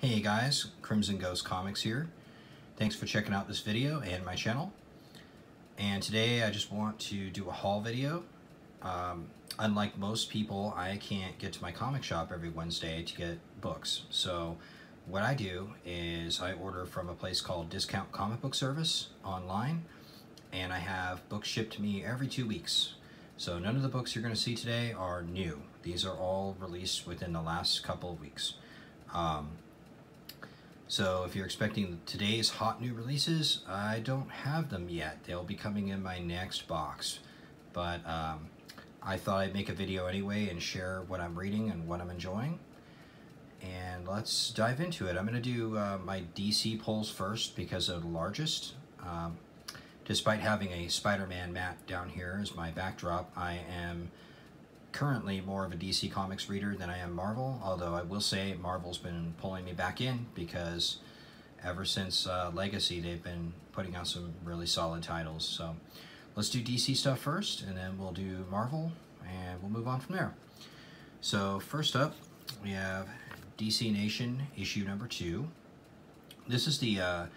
Hey guys, Crimson Ghost Comics here. Thanks for checking out this video and my channel. And today I just want to do a haul video. Unlike most people, I can't get to my comic shop every Wednesday to get books. So what I do is I order from a place called Discount Comic Book Service online, and I have books shipped to me every 2 weeks. So none of the books you're going to see today are new. These are all released within the last couple of weeks. So if you're expecting today's hot new releases, I don't have them yet. They'll be coming in my next box. But I thought I'd make a video anyway and share what I'm reading and what I'm enjoying. And let's dive into it. I'm going to do my DC pulls first because they're the largest. Despite having a SpiderMan mat down here as my backdrop, I am currently more of a DC Comics reader than I am Marvel, although I will say Marvel's been pulling me back in because ever since Legacy they've been putting out some really solid titles. So let's do DC stuff first, and then we'll do Marvel, and we'll move on from there. So first up, we have DC Nation issue number 2. This is the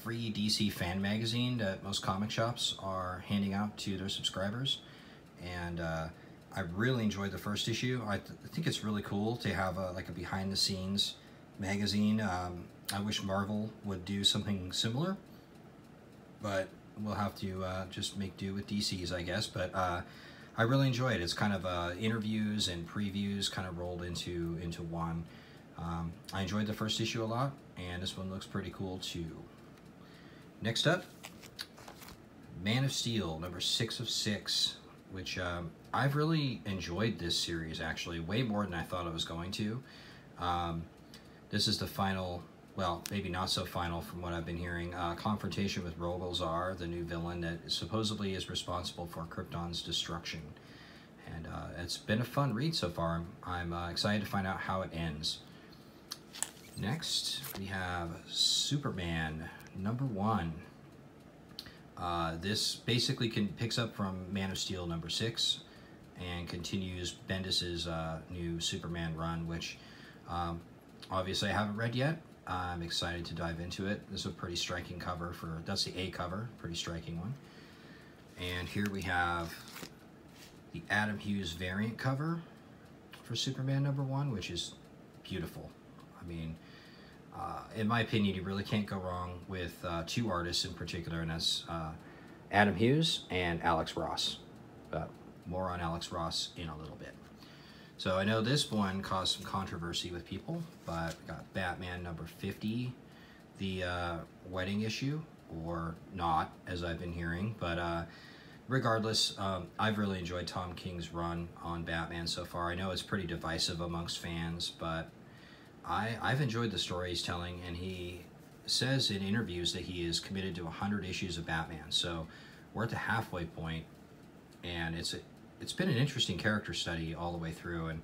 free DC fan magazine that most comic shops are handing out to their subscribers, and I really enjoyed the first issue. I think it's really cool to have like a behind-the-scenes magazine. I wish Marvel would do something similar, but we'll have to just make do with DC's, I guess. But I really enjoy it. It's kind of interviews and previews kind of rolled into one. I enjoyed the first issue a lot, and this one looks pretty cool too. Next up, Man of Steel, number 6 of 6, which I've really enjoyed this series, actually, way more than I thought I was going to. This is the final, well, maybe not so final from what I've been hearing, confrontation with Rogolzar, the new villain that supposedly is responsible for Krypton's destruction. And it's been a fun read so far. I'm excited to find out how it ends. Next, we have Superman, number 1. This basically picks up from Man of Steel number 6 and continues Bendis's new Superman run, which obviously I haven't read yet. I'm excited to dive into it. This is a pretty striking cover that's the A cover, pretty striking one. And here we have the Hughes variant cover for Superman number 1, which is beautiful. I mean, in my opinion, you really can't go wrong with 2 artists in particular, and that's Hughes and Alex Ross. But more on Alex Ross in a little bit. So I know this one caused some controversy with people, but we got Batman number 50, the wedding issue, or not, as I've been hearing. But regardless, I've really enjoyed Tom King's run on Batman so far. I know it's pretty divisive amongst fans, but I've enjoyed the story he's telling, and he says in interviews that he is committed to 100 issues of Batman. So we're at the halfway point, and it's been an interesting character study all the way through, and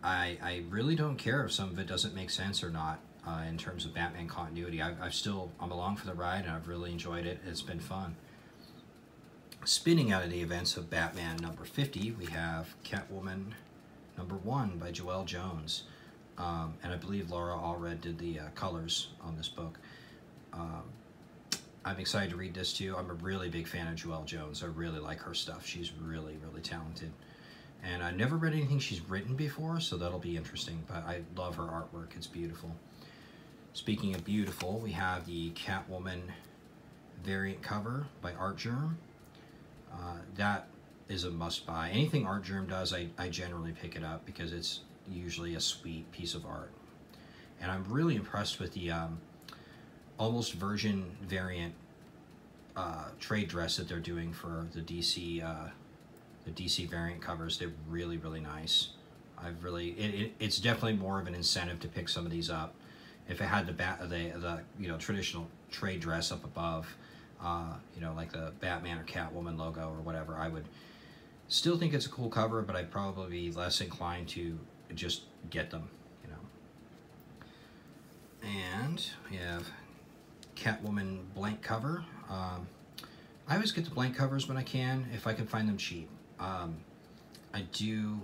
I really don't care if some of it doesn't make sense or not in terms of Batman continuity. I'm along for the ride, and I've really enjoyed it. It's been fun. Spinning out of the events of Batman number 50, we have Catwoman number 1 by Joelle Jones. And I believe Laura Allred did the colors on this book. I'm excited to read this too. I'm a really big fan of Joelle Jones. I really like her stuff. She's really, really talented. And I've never read anything she's written before, so that'll be interesting. But I love her artwork. It's beautiful. Speaking of beautiful, we have the Catwoman variant cover by Artgerm. That is a must-buy. Anything Artgerm does, I generally pick it up because it's usually a sweet piece of art. And I'm really impressed with the almost Virgin variant trade dress that they're doing for the DC variant covers. They're really, really nice. It's definitely more of an incentive to pick some of these up. If it had the traditional trade dress up above, like the Batman or Catwoman logo or whatever, I would still think it's a cool cover, but I'd probably be less inclined to just get them, And we have Catwoman blank cover. I always get the blank covers when I can, if I can find them cheap. I do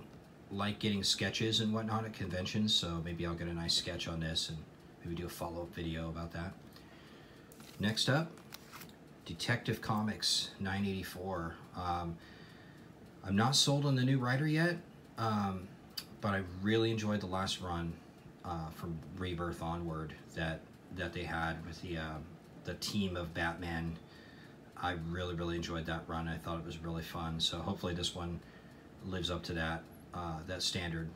like getting sketches and whatnot at conventions, so maybe I'll get a nice sketch on this maybe do a follow-up video about that. Next up, Detective Comics 984. I'm not sold on the new writer yet, but I really enjoyed the last run from Rebirth onward that they had with the team of Batman. I really enjoyed that run. I thought it was really fun. So hopefully this one lives up to that standard,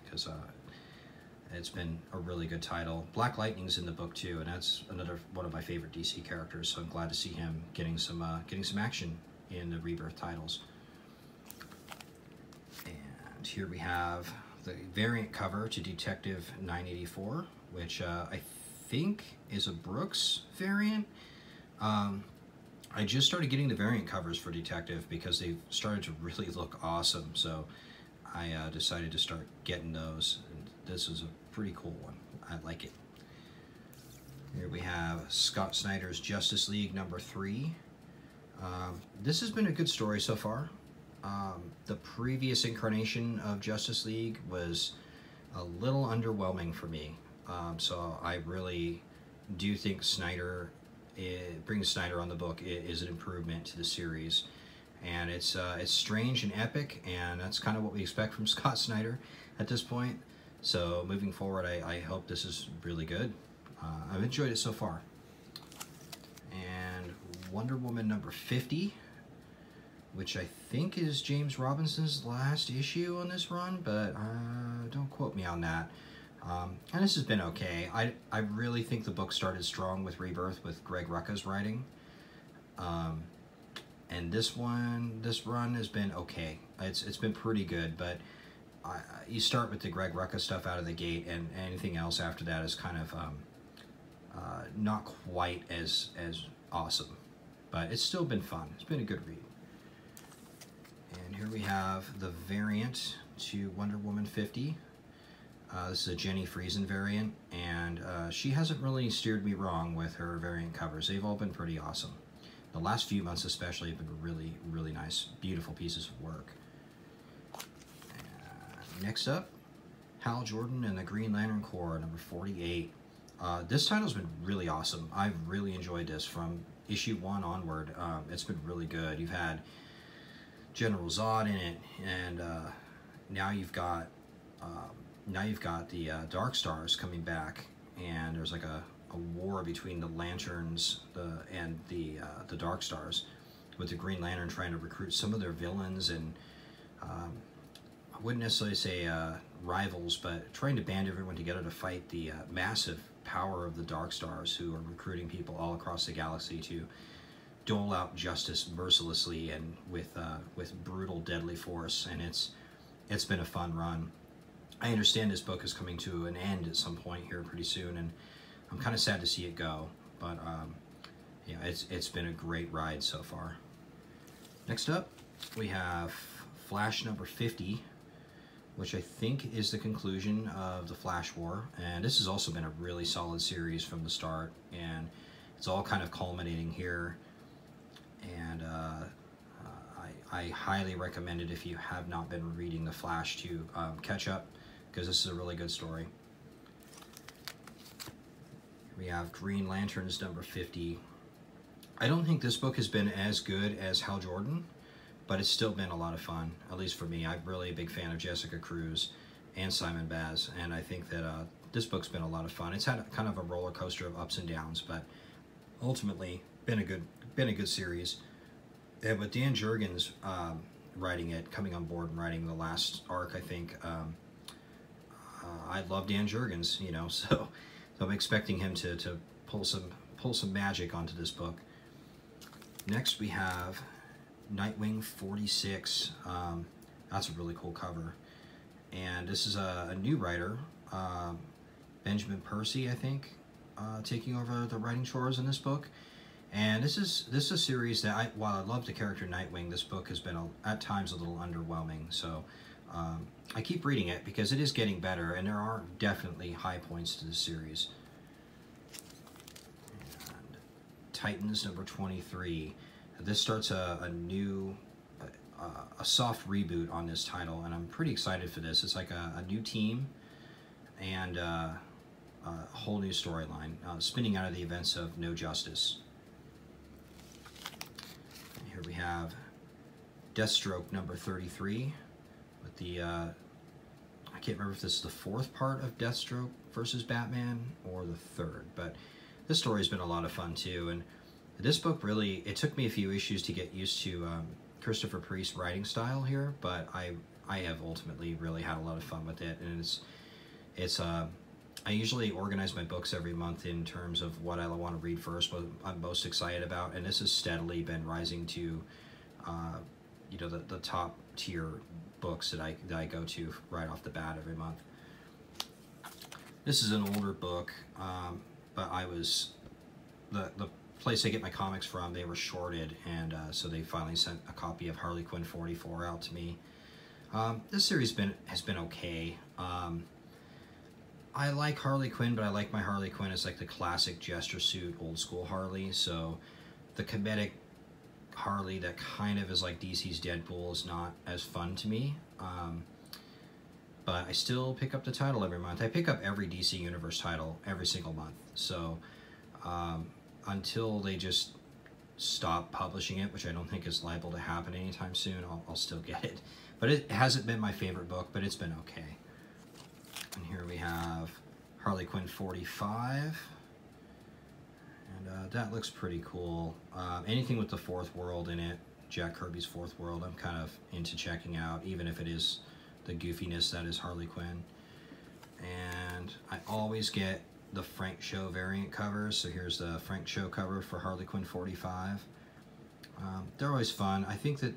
because it's been a really good title. Black Lightning's in the book too, and that's another one of my favorite DC characters. So I'm glad to see him getting some action in the Rebirth titles. And here we have the variant cover to Detective 984, which I think is a Brooks variant. I just started getting the variant covers for Detective because they've started to really look awesome, so I decided to start getting those. And this is a pretty cool one. I like it. Here we have Scott Snyder's Justice League #3. This has been a good story so far. The previous incarnation of Justice League was a little underwhelming for me, so I really do think bringing Snyder on the book is an improvement to the series, and it's strange and epic, and that's kind of what we expect from Scott Snyder at this point. So moving forward, I hope this is really good. I've enjoyed it so far. And Wonder Woman #50, which I think is James Robinson's last issue on this run, but don't quote me on that. And this has been okay. I really think the book started strong with Rebirth with Greg Rucka's writing. And this run has been okay. It's been pretty good, but you start with the Greg Rucka stuff out of the gate, and anything else after that is kind of not quite as awesome. But it's still been fun. It's been a good read. And here we have the variant to Wonder Woman 50. This is a Jenny Friesen variant, and she hasn't really steered me wrong with her variant covers. They've all been pretty awesome. The last few months especially have been really nice, beautiful pieces of work. Next up, Hal Jordan and the Green Lantern Corps, #48. This title's been really awesome. I've really enjoyed this from issue 1 onward. It's been really good. You've had General Zod in it, and now you've got the Dark Stars coming back, and there's like a war between the Lanterns and the Dark Stars, with the Green Lantern trying to recruit some of their villains, and I wouldn't necessarily say rivals, but trying to band everyone together to fight the massive power of the Dark Stars, who are recruiting people all across the galaxy to dole out justice mercilessly and with brutal, deadly force. And it's been a fun run. I understand this book is coming to an end at some point here pretty soon, and I'm kind of sad to see it go. But yeah, it's been a great ride so far. Next up, we have Flash #50, which I think is the conclusion of the Flash War, and this has also been a really solid series from the start, and it's all kind of culminating here. And I highly recommend it if you have not been reading the Flash to catch up, because this is a really good story. We have Green Lanterns #50. I don't think this book has been as good as Hal Jordan, but it's still been a lot of fun, at least for me. I'm really a big fan of Jessica Cruz and Simon Baz, and I think that this book's been a lot of fun. It's had kind of a roller coaster of ups and downs, but ultimately been a good series. And with Dan Jurgens writing it, coming on board and writing the last arc, I think I love Dan Jurgens, you know, so I'm expecting him to pull some magic onto this book. Next we have Nightwing 46. That's a really cool cover, and this is a new writer, Benjamin Percy, I think, taking over the writing chores in this book. And this is a series that while I love the character Nightwing, this book has been at times a little underwhelming. So I keep reading it because it is getting better, and there are definitely high points to the series. And Titans #23. This starts a new, a soft reboot on this title, and I'm pretty excited for this. It's like a new team, and a whole new storyline, spinning out of the events of No Justice. And here we have Deathstroke number 33 with the, I can't remember if this is the fourth part of Deathstroke versus Batman or the third, but this story has been a lot of fun too. And this book really, it took me a few issues to get used to Christopher Priest's writing style here, but I have ultimately really had a lot of fun with it. And it's I usually organize my books every month in terms of what I want to read first, what I'm most excited about, and this has steadily been rising to, you know, the top tier books that I go to right off the bat every month. This is an older book, but I was the place I get my comics from, they were shorted, and so they finally sent a copy of Harley Quinn 44 out to me. This series has been okay. I like Harley Quinn, but I like my Harley Quinn as like the classic gesture suit, old school Harley. So the comedic Harley that kind of is like DC's Deadpool is not as fun to me. But I still pick up the title every month. I pick up every DC Universe title every single month. So until they just stop publishing it, which I don't think is liable to happen anytime soon, I'll still get it. But it hasn't been my favorite book, but it's been okay. And here we have Harley Quinn 45. And that looks pretty cool. Anything with the fourth world in it, Jack Kirby's fourth world, I'm kind of into checking out, even if it is the goofiness that is Harley Quinn. And I always get the Frank Show variant covers. So here's the Frank Show cover for Harley Quinn 45. They're always fun. I think that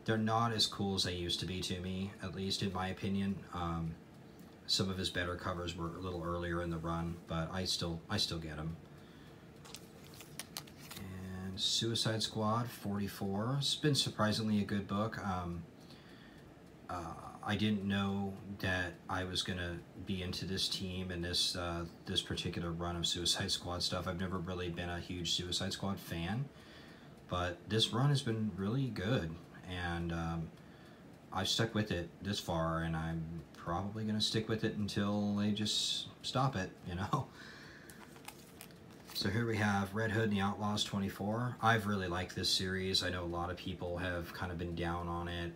they're not as cool as they used to be to me, at least in my opinion. Some of his better covers were a little earlier in the run, but I still get them. And Suicide Squad 44. It's been surprisingly a good book. I didn't know that I was gonna be into this team and this particular run of Suicide Squad stuff. I've never really been a huge Suicide Squad fan, but this run has been really good, and I've stuck with it this far, and I'm probably gonna stick with it until they just stop it, you know. So here we have Red Hood and the Outlaws 24. I've really liked this series. I know a lot of people have kind of been down on it.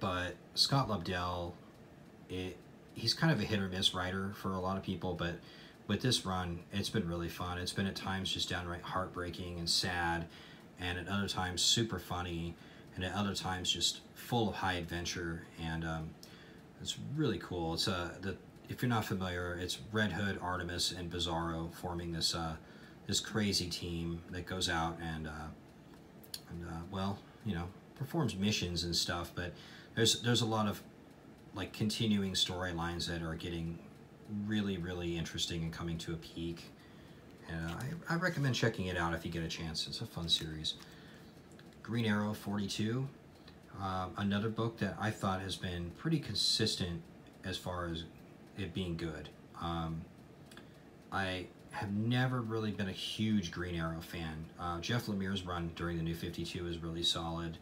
But Scott Lobdell, he's kind of a hit or miss writer for a lot of people, but with this run, it's been really fun. It's been at times just downright heartbreaking and sad, and at other times super funny, and at other times just full of high adventure, and it's really cool. It's if you're not familiar, it's Red Hood, Artemis, and Bizarro forming this this crazy team that goes out and well, you know, performs missions and stuff, but there's a lot of like continuing storylines that are getting really interesting and coming to a peak. And I recommend checking it out if you get a chance. It's a fun series. Green Arrow 42, another book that I thought has been pretty consistent as far as it being good. I have never really been a huge Green Arrow fan. Jeff Lemire's run during the New 52 is really solid.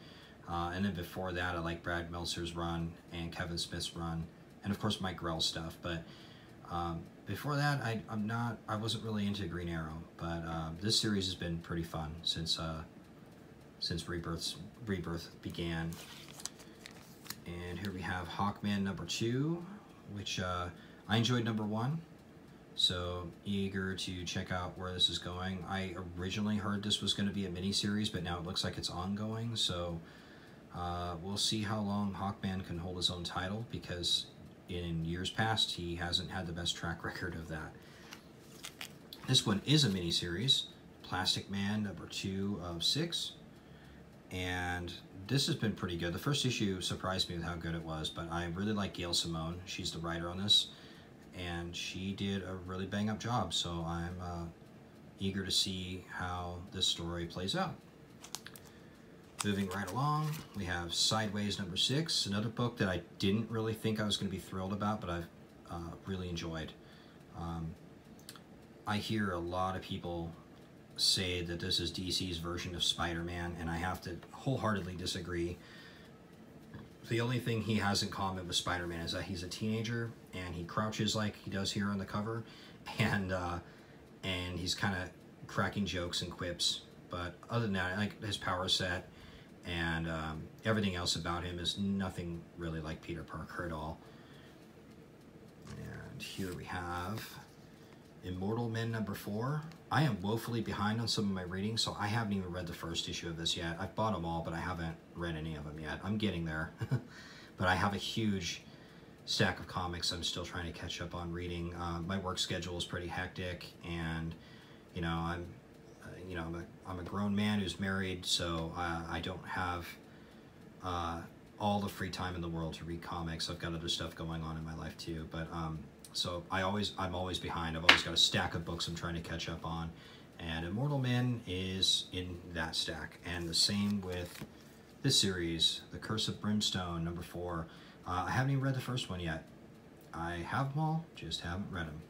And then before that, I like Brad Meltzer's run and Kevin Smith's run, and of course Mike Grell's stuff. But before that, I wasn't really into Green Arrow. But this series has been pretty fun since Rebirth began. And here we have Hawkman number 2, which I enjoyed number 1. So eager to check out where this is going. I originally heard this was going to be a mini-series, but now it looks like it's ongoing. So we'll see how long Hawkman can hold his own title, because in years past he hasn't had the best track record of that. This one is a mini-series, Plastic Man number 2 of 6, and this has been pretty good. The first issue surprised me with how good it was, but I really like Gail Simone. She's the writer on this, and she did a really bang-up job, so I'm eager to see how this story plays out. Moving right along, we have Sideways number 6, another book that I didn't really think I was going to be thrilled about, but I've really enjoyed. I hear a lot of people say that this is DC's version of SpiderMan, and I have to wholeheartedly disagree. The only thing he has in common with Spider-Man is that he's a teenager and he crouches like he does here on the cover, and he's kind of cracking jokes and quips. But other than that, like his power set and everything else about him is nothing really like Peter Parker at all. And here we have Immortal Men #4. I am woefully behind on some of my reading, so I haven't even read the first issue of this yet. I've bought them all, but I haven't read any of them yet. I'm getting there. But I have a huge stack of comics I'm still trying to catch up on reading. My work schedule is pretty hectic, and you know, I'm a grown man who's married, so I don't have all the free time in the world to read comics. I've got other stuff going on in my life too, but so I'm always behind. I've always got a stack of books I'm trying to catch up on, and Immortal Men is in that stack. And the same with this series, The Curse of Brimstone #4. I haven't even read the first one yet. I have them all, just haven't read them.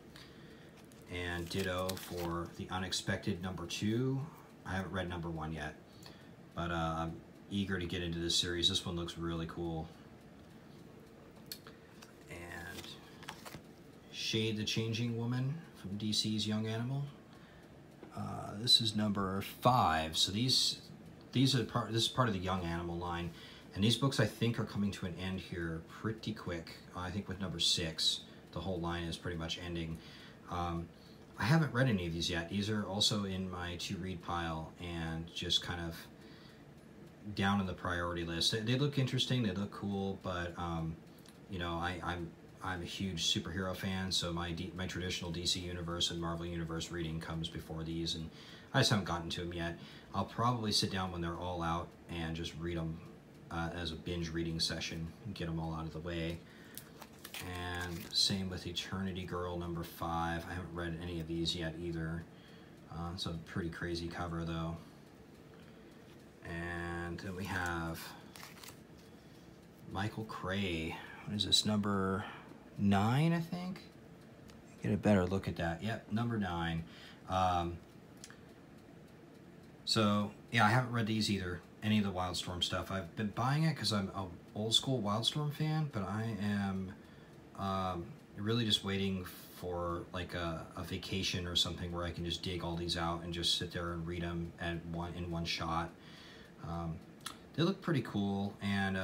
And ditto for The Unexpected #2. I haven't read #1 yet, but I'm eager to get into this series. This one looks really cool. And Shade the Changing Woman from DC's Young Animal. This is #5. So this is part of the Young Animal line, and these books I think are coming to an end here pretty quick. I think with #6, the whole line is pretty much ending. I haven't read any of these yet. These are also in my to-read pile and just kind of down on the priority list. They look interesting, they look cool, but you know, I'm a huge superhero fan, so my traditional DC Universe and Marvel Universe reading comes before these, and I just haven't gotten to them yet. I'll probably sit down when they're all out and just read them as a binge reading session and get them all out of the way. And same with Eternity Girl #5. I haven't read any of these yet either. It's a pretty crazy cover though. And then we have Michael Cray. What is this, #9, I think? Get a better look at that. Yep, #9. So, yeah, I haven't read these either, any of the Wildstorm stuff. I've been buying it because I'm an old school Wildstorm fan, but I am really just waiting for like a vacation or something where I can just dig all these out and just sit there and read them in one shot. They look pretty cool, and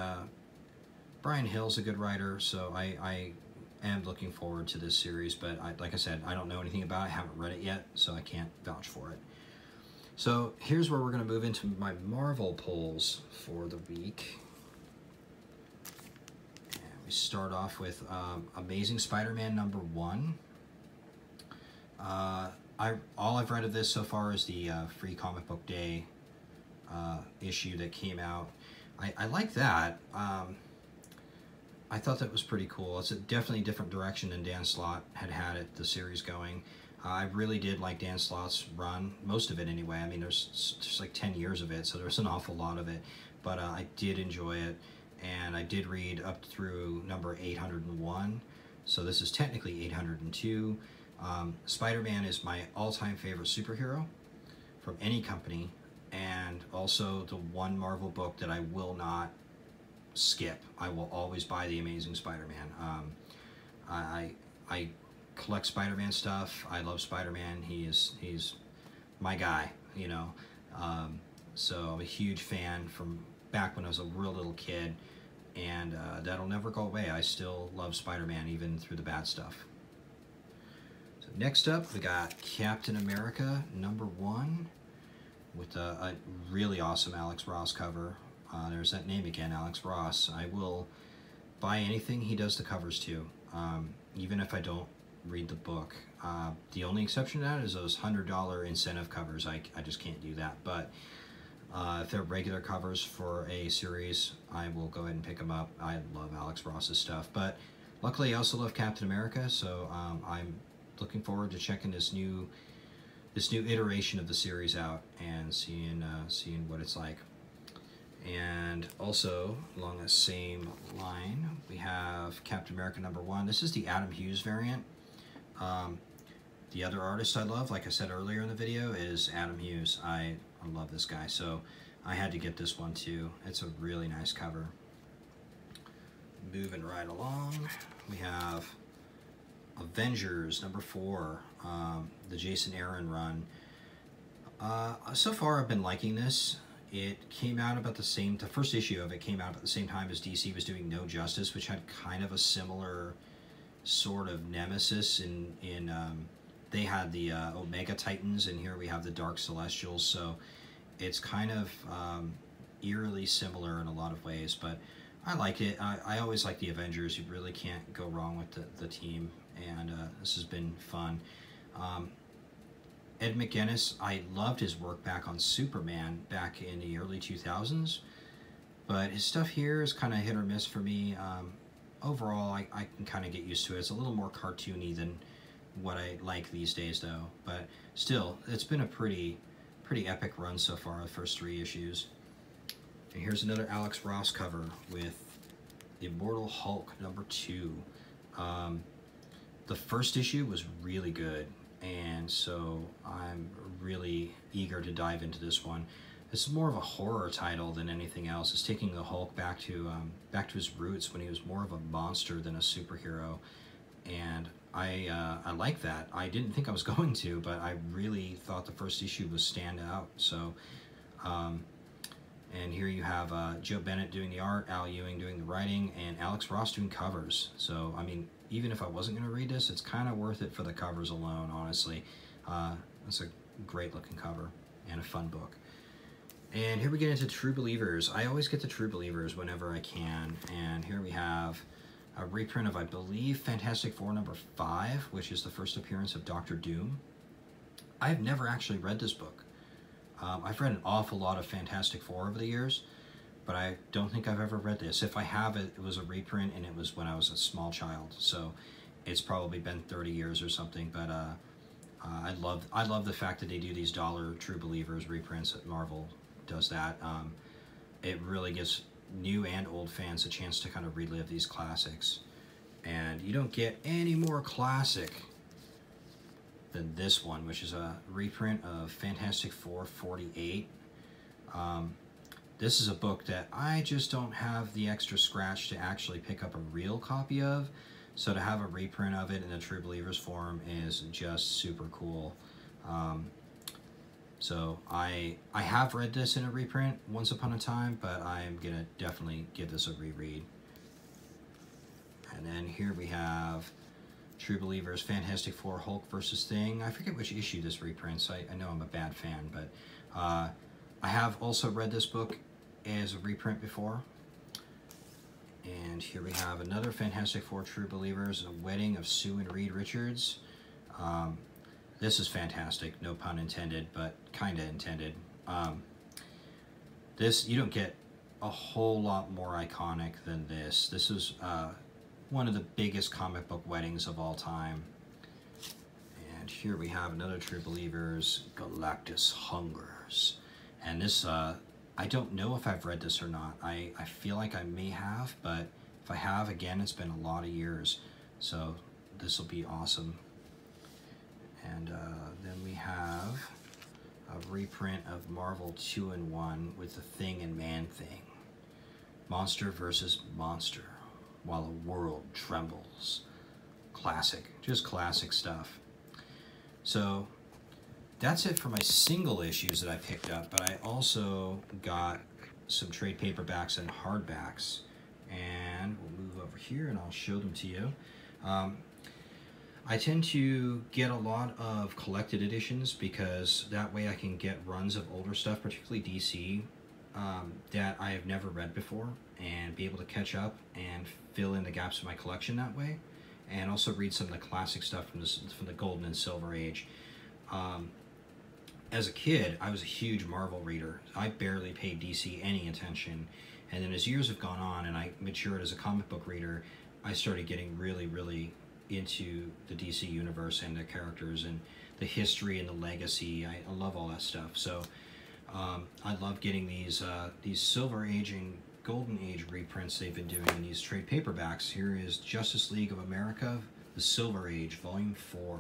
Brian Hill's a good writer, so I am looking forward to this series, but like I said, I don't know anything about it, I haven't read it yet, so I can't vouch for it. So here's where we're going to move into my Marvel pulls for the week. And we start off with Amazing Spider-Man #1. All I've read of this so far is the Free Comic Book Day issue that came out. I like that. I thought that was pretty cool. It's definitely a different direction than Dan Slott had it, the series going. I really did like Dan Slott's run, most of it anyway. I mean, there's like 10 years of it, so there's an awful lot of it. But I did enjoy it, and I did read up through #801. So this is technically 802. Spider-Man is my all-time favorite superhero from any company, and also the one Marvel book that I will not skip. I will always buy The Amazing Spider-Man. I collect Spider-Man stuff. I love Spider-Man. He's my guy, you know. So I'm a huge fan from back when I was a real little kid, and that'll never go away. I still love Spider-Man even through the bad stuff. So next up, we got Captain America #1 with a really awesome Alex Ross cover. There's that name again, Alex Ross. I will buy anything he does the covers to, even if I don't read the book. The only exception to that is those $100 incentive covers. I just can't do that. But if they're regular covers for a series, I will go ahead and pick them up. I love Alex Ross's stuff. But luckily, I also love Captain America, so I'm looking forward to checking this new iteration of the series out and seeing what it's like. And also, along the same line, we have Captain America #1. This is the Adam Hughes variant. The other artist I love, like I said earlier in the video, is Adam Hughes. I love this guy, so I had to get this one too. It's a really nice cover. moving right along. We have Avengers #4, the Jason Aaron run. So far I've been liking this. It came out about the first issue of it came out at the same time as DC was doing No Justice, which had kind of a similar sort of nemesis they had the Omega Titans, and here we have the Dark Celestials, so it's kind of eerily similar in a lot of ways, but I like it. I always like the Avengers. You really can't go wrong with the team, and this has been fun. Ed McGuinness, I loved his work back on Superman back in the early 2000s, but his stuff here is kind of hit or miss for me. Overall, I can kind of get used to it. It's a little more cartoony than what I like these days, though. But still, it's been a pretty epic run so far, the first 3 issues. And here's another Alex Ross cover with Immortal Hulk #2. The first issue was really good, and so I'm really eager to dive into this one. This is more of a horror title than anything else. It's taking the Hulk back to his roots when he was more of a monster than a superhero, and I like that. I didn't think I was going to, but I really thought the first issue was stand out. So, and here you have Joe Bennett doing the art, Al Ewing doing the writing, and Alex Ross doing covers. So, I mean, even if I wasn't going to read this, it's kind of worth it for the covers alone, honestly. It's a great looking cover and a fun book. And here we get into True Believers. I always get to True Believers whenever I can, and here we have a reprint of, I believe, Fantastic Four #5, which is the first appearance of Dr. Doom. I've never actually read this book. I've read an awful lot of Fantastic Four over the years, but I don't think I've ever read this. If I have, it was a reprint, and it was when I was a small child, so it's probably been 30 years or something. But I love the fact that they do these dollar True Believers reprints. That Marvel does that. It really gives new and old fans a chance to kind of relive these classics, and you don't get any more classic than this one, which is a reprint of Fantastic Four 48. This is a book that I just don't have the extra scratch to actually pick up a real copy of, so to have a reprint of it in the True Believers form is just super cool. So I have read this in a reprint once upon a time, but I'm gonna definitely give this a reread. And then here we have True Believers Fantastic Four Hulk versus Thing. I forget which issue this reprints. I know I'm a bad fan, but I have also read this book as a reprint before. And here we have another Fantastic Four True Believers, A Wedding of Sue and Reed Richards. This is fantastic, no pun intended, but kind of intended. This, you don't get a whole lot more iconic than this. This is one of the biggest comic book weddings of all time. And here we have another True Believers, Galactus Hungers. And this, I don't know if I've read this or not. I feel like I may have, but if I have, again, it's been a lot of years. So this will be awesome. And then we have a reprint of Marvel 2-in-1 with the Thing and Man-Thing. Monster versus monster, while a world trembles. Classic, just classic stuff. So that's it for my single issues that I picked up, but I also got some trade paperbacks and hardbacks. And we'll move over here and I'll show them to you. I tend to get a lot of collected editions because that way I can get runs of older stuff, particularly DC, that I have never read before, and be able to catch up and fill in the gaps of my collection that way, and also read some of the classic stuff from the Golden and Silver Age. As a kid, I was a huge Marvel reader. I barely paid DC any attention, and then as years have gone on and I matured as a comic book reader, I started getting really into the DC universe and the characters and the history and the legacy. I love all that stuff. So I love getting these Silver Age and Golden Age reprints they've been doing in these trade paperbacks. Here is Justice League of America, the Silver Age, Volume 4,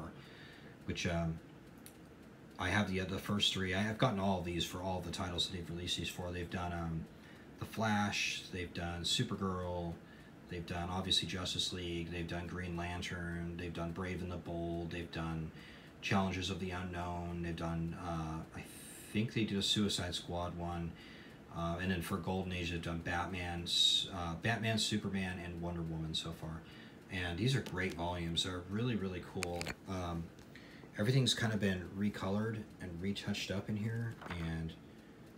which I have the first 3. I have gotten all of these for all of the titles that they've released these for. They've done The Flash, they've done Supergirl, They've done, obviously, Justice League. They've done Green Lantern. They've done Brave and the Bold. They've done Challengers of the Unknown. They've done, I think they did a Suicide Squad one. And then for Golden Age, they've done Batman, Superman, and Wonder Woman so far. And these are great volumes. They're really, really cool. Everything's kind of been recolored and retouched up in here, and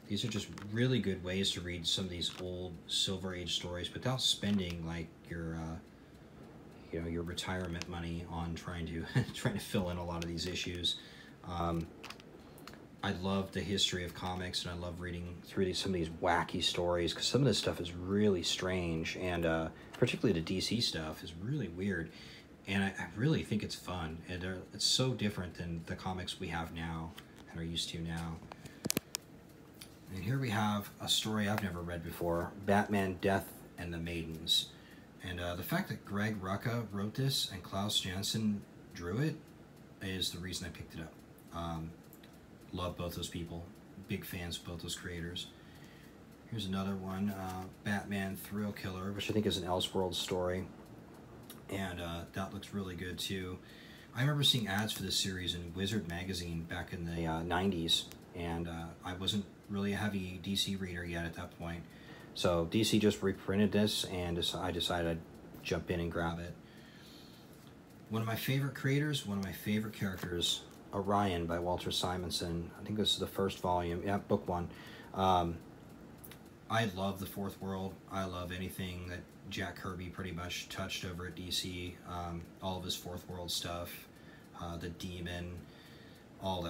these are just really good ways to read some of these old Silver Age stories without spending like your, you know, your retirement money on trying to trying to fill in a lot of these issues. I love the history of comics, and I love reading through some of these wacky stories, because some of this stuff is really strange, and particularly the DC stuff is really weird. And I really think it's fun. And it's so different than the comics we have now and are used to now. And here we have a story I've never read before, Batman, Death, and the Maidens. And the fact that Greg Rucka wrote this and Klaus Janson drew it is the reason I picked it up. Love both those people. Big fans of both those creators. Here's another one, Batman Thrill Killer, which I think is an Elseworlds story. And that looks really good too. I remember seeing ads for this series in Wizard magazine back in the 90s, and I wasn't really a heavy DC reader yet at that point. So DC just reprinted this, and I decided I'd jump in and grab it. One of my favorite creators, one of my favorite characters, Orion by Walter Simonson. I think this is the first volume, yeah, book one. I love the Fourth World. I love anything that Jack Kirby pretty much touched over at DC. All of his Fourth World stuff, the Demon, all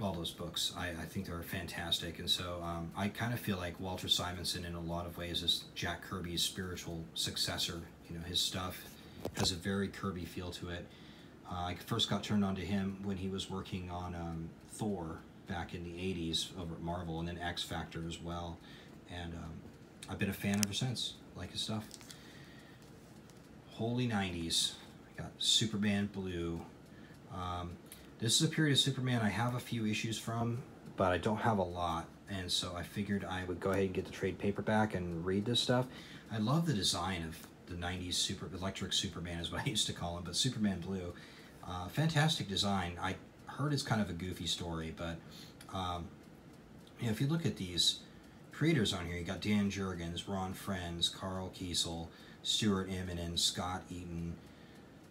those books. I think they're fantastic, and so I kind of feel like Walter Simonson in a lot of ways is Jack Kirby's spiritual successor. You know, his stuff has a very Kirby feel to it. I first got turned on to him when he was working on Thor back in the 80s over at Marvel, and then X Factor as well. And I've been a fan ever since. Like his stuff. Holy 90s. I got Superman Blue. This is a period of Superman I have a few issues from, but I don't have a lot. And so I figured I would go ahead and get the trade paperback and read this stuff. I love the design of the 90s Electric Superman is what I used to call him, but Superman Blue. Fantastic design. I heard it's kind of a goofy story, but you know, if you look at these creators on here, you got Dan Jurgens, Ron Frenz, Carl Kiesel, Stuart Immonen, Scott Eaton,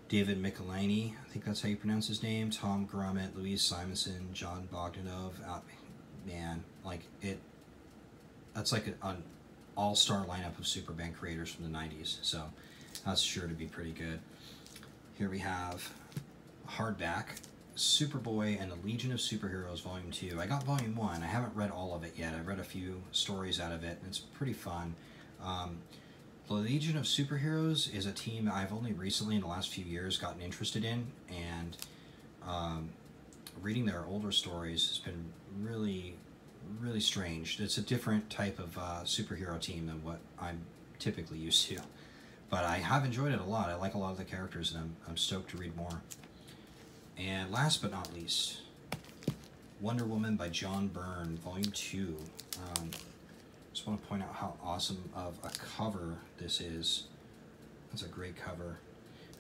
David Michelini, I think that's how you pronounce his name, Tom Grummett, Louise Simonson, John Bogdanov. Man, like that's like an all-star lineup of Superman creators from the 90s, so that's sure to be pretty good. Here we have hardback, Superboy and the Legion of Superheroes Volume 2. I got Volume 1. I haven't read all of it yet. I've read a few stories out of it, and it's pretty fun. The Legion of Superheroes is a team I've only recently, in the last few years, gotten interested in, and reading their older stories has been really, really strange. It's a different type of superhero team than what I'm typically used to. But I have enjoyed it a lot. I like a lot of the characters, and I'm stoked to read more. And last but not least, Wonder Woman by John Byrne, Volume 2. Just want to point out how awesome of a cover this is. That's a great cover.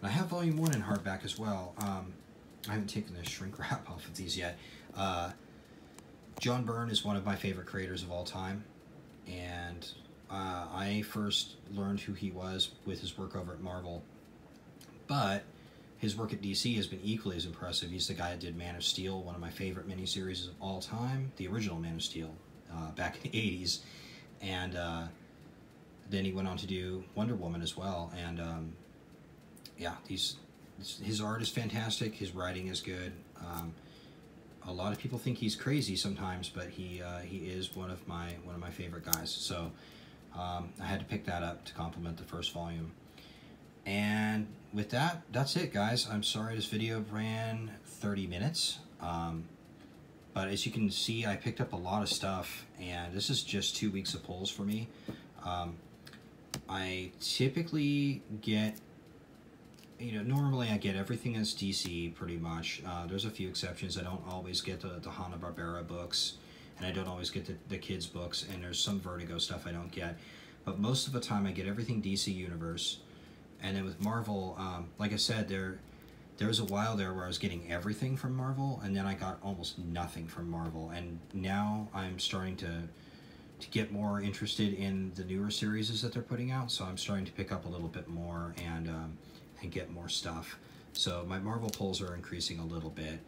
And I have Volume 1 in hardback as well. I haven't taken the shrink wrap off of these yet. John Byrne is one of my favorite creators of all time. And I first learned who he was with his work over at Marvel. But his work at DC has been equally as impressive. He's the guy that did Man of Steel, one of my favorite miniseries of all time, the original Man of Steel, back in the 80s. And then he went on to do Wonder Woman as well. And yeah, his art is fantastic. His writing is good. A lot of people think he's crazy sometimes, but he is one of my favorite guys. So I had to pick that up to complement the first volume. And with that, that's it, guys. I'm sorry this video ran 30 minutes. But as you can see, I picked up a lot of stuff, and this is just 2 weeks of pulls for me. I typically get, normally I get everything that's DC pretty much. There's a few exceptions. I don't always get the Hanna-Barbera books, and I don't always get the kids' books, and there's some Vertigo stuff I don't get. but most of the time I get everything DC Universe. And then with Marvel, like I said, there was a while there where I was getting everything from Marvel, and then I got almost nothing from Marvel. And now I'm starting to get more interested in the newer series that they're putting out, so I'm starting to pick up a little bit more and get more stuff. So my Marvel pulls are increasing a little bit.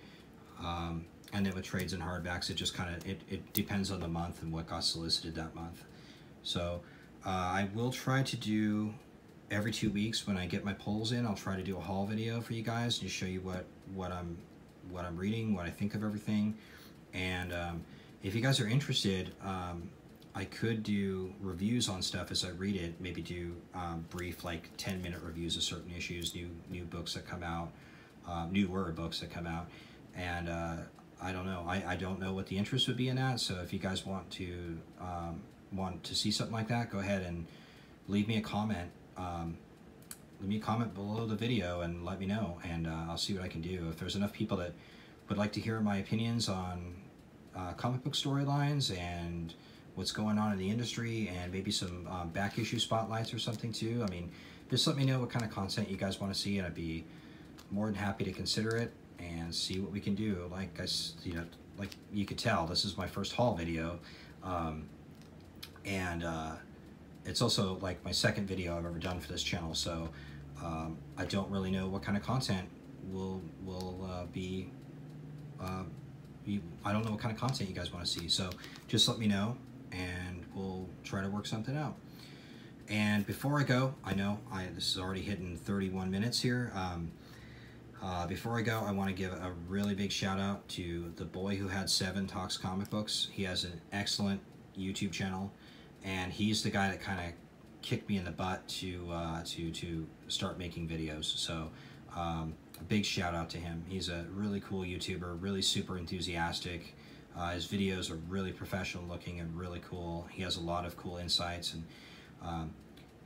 And then with trades and hardbacks, it just kind of, it depends on the month and what got solicited that month. So I will try to do every 2 weeks when I get my pulls in. I'll try to do a haul video for you guys to show you what I'm reading, what I think of everything. And if you guys are interested, I could do reviews on stuff as I read it. Maybe do brief, like 10-minute reviews of certain issues, new books that come out, newer books that come out. And I don't know. I don't know what the interest would be in that. So if you guys want to see something like that, go ahead and leave me a comment. Leave me a comment below the video and let me know, and I'll see what I can do. If there's enough people that would like to hear my opinions on comic book storylines and what's going on in the industry, and maybe some back issue spotlights or something too, I mean, just let me know what kind of content you guys want to see, and I'd be more than happy to consider it and see what we can do. Like like you could tell, this is my first haul video, and it's also like my second video I've ever done for this channel, so I don't really know what kind of content will be. I don't know what kind of content you guys want to see, so just let me know and we'll try to work something out. And before I go, I know this is already hitting 31 minutes here. Before I go, I want to give a really big shout out to the boy who had 7 Talks Comic Books. He has an excellent YouTube channel, and he's the guy that kind of kicked me in the butt to start making videos. So a big shout out to him. He's a really cool YouTuber, really super enthusiastic. His videos are really professional looking and really cool. He has a lot of cool insights, and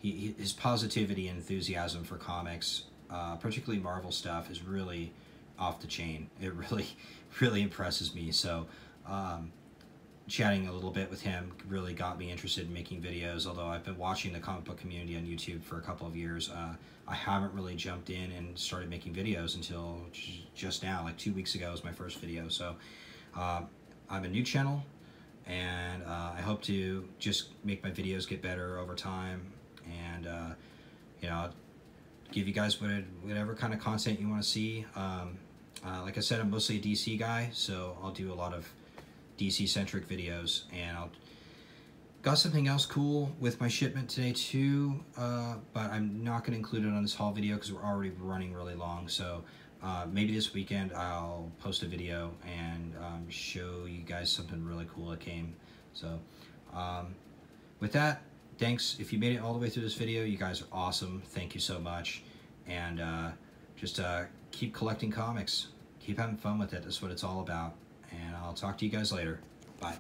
his positivity and enthusiasm for comics, particularly Marvel stuff, is really off the chain. It really impresses me. So chatting a little bit with him really got me interested in making videos. Although I've been watching the comic book community on YouTube for a couple of years, I haven't really jumped in and started making videos until just now. Like 2 weeks ago was my first video. So I'm a new channel, and I hope to just make my videos get better over time, and you know, give you guys whatever kind of content you want to see. Like I said, I'm mostly a DC guy, so I'll do a lot of DC-centric videos, and I'll got something else cool with my shipment today too, but I'm not going to include it on this haul video because we're already running really long. So maybe this weekend I'll post a video and show you guys something really cool that came. So with that, thanks. If you made it all the way through this video, you guys are awesome. Thank you so much. And just keep collecting comics. Keep having fun with it. That's what it's all about. And I'll talk to you guys later. Bye.